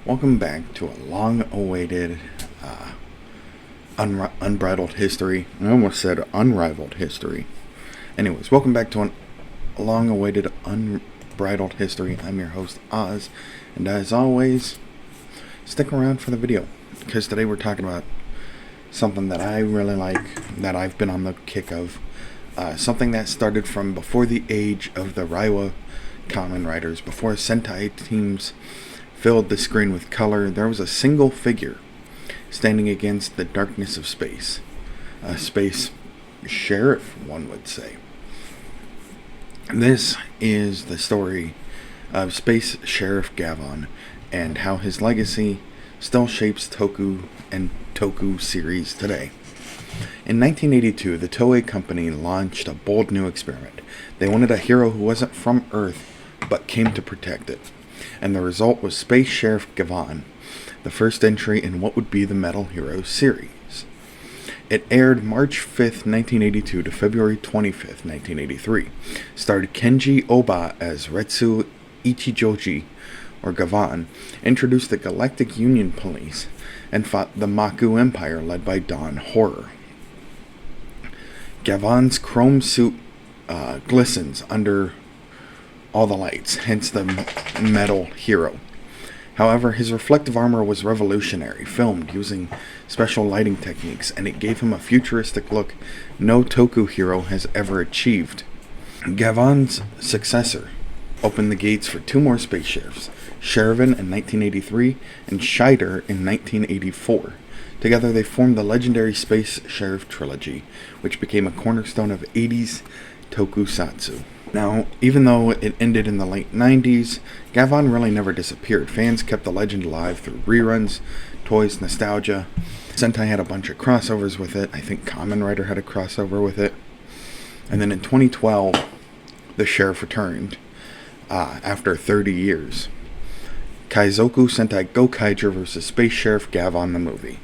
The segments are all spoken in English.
Welcome back to a long-awaited, unbridled history. I almost said unrivaled history. Anyways, welcome back to a long-awaited unbridled history. I'm your host, Oz, and as always, stick around for the video, because today we're talking about something that I really like, that I've been on the kick of, something that started from before the age of the Reiwa Kamen Riders, before Sentai teams filled the screen with color. There was a single figure standing against the darkness of space. A space sheriff, one would say. This is the story of Space Sheriff Gavan and how his legacy still shapes Toku and Toku series today. In 1982, the Toei company launched a bold new experiment. They wanted a hero who wasn't from Earth, but came to protect it. And the result was Space Sheriff Gavan, the first entry in what would be the Metal Heroes series. It aired March 5th, 1982 to February 25th, 1983. Starred Kenji Oba as Retsu Ichijoji, or Gavan, introduced the Galactic Union Police, and fought the Maku Empire led by Dawn Horror. Gavan's chrome suit glistens under all the lights, hence the metal hero. However, his reflective armor was revolutionary, filmed using special lighting techniques, and it gave him a futuristic look no Toku hero has ever achieved. Gavan's successor opened the gates for two more space sheriffs, Sherivan in 1983 and Scheider in 1984. Together they formed the legendary Space Sheriff trilogy, which became a cornerstone of 80s tokusatsu. Now, even though it ended in the late 90s, Gavan really never disappeared. Fans kept the legend alive through reruns, toys, nostalgia. Sentai had a bunch of crossovers with it. I think Kamen Rider had a crossover with it. And then in 2012, the sheriff returned after 30 years. Kaizoku Sentai Gokaiger vs. Space Sheriff Gavan the movie.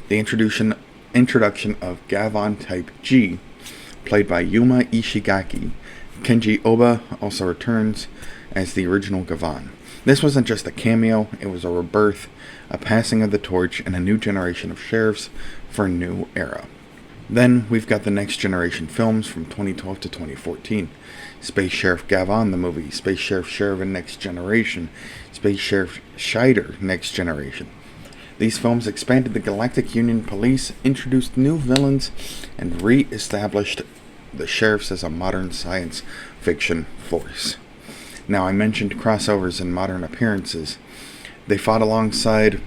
The introduction of Gavan Type G, played by Yuma Ishigaki. Kenji Oba also returns as the original Gavan. This wasn't just a cameo, it was a rebirth, a passing of the torch, and a new generation of sheriffs for a new era. Then we've got the Next Generation films from 2012 to 2014. Space Sheriff Gavan the movie, Space Sheriff Sherivan Next Generation, Space Sheriff Scheider Next Generation. These films expanded the Galactic Union Police, introduced new villains, and re-established the sheriffs as a modern science fiction force. Now, I mentioned crossovers and modern appearances. They fought alongside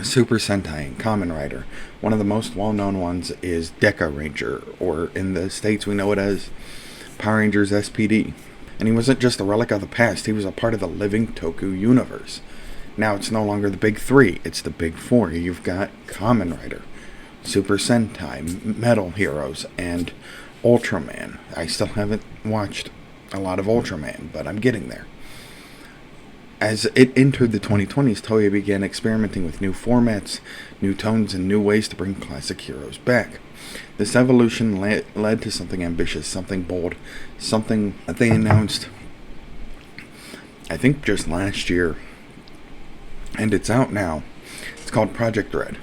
Super Sentai and Kamen Rider. One of the most well-known ones is Deca Ranger, or in the States we know it as Power Rangers SPD. And he wasn't just a relic of the past, he was a part of the living Toku universe. Now it's no longer the big three, it's the big four. You've got Kamen Rider, Super Sentai, Metal Heroes, and Ultraman. I still haven't watched a lot of Ultraman, but I'm getting there. As it entered the 2020s, Toei began experimenting with new formats, new tones, and new ways to bring classic heroes back. This evolution led to something ambitious, something bold, something that they announced, I think, just last year. And it's out now. It's called Project Red.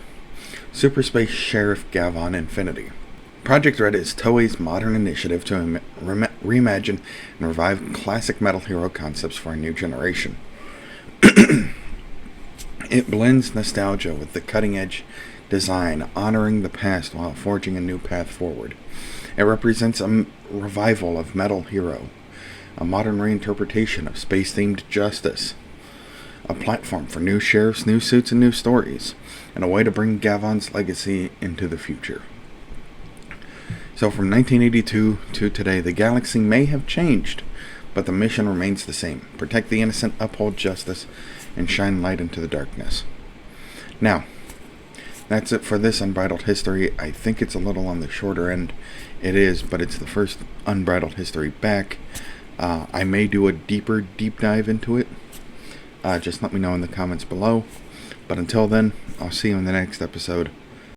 Super Space Sheriff Gavan Infinity. Project Red is Toei's modern initiative to reimagine and revive classic metal hero concepts for a new generation. It blends nostalgia with the cutting-edge design, honoring the past while forging a new path forward. It represents a revival of Metal Hero, a modern reinterpretation of space-themed justice, a platform for new sheriffs, new suits, and new stories, and a way to bring Gavan's legacy into the future. So from 1982 to today, the galaxy may have changed, but the mission remains the same. Protect the innocent, uphold justice, and shine light into the darkness. Now, that's it for this Unbridled History. I think it's a little on the shorter end. It is, but it's the first Unbridled History back. I may do a deep dive into it. Just let me know in the comments below. But until then, I'll see you in the next episode.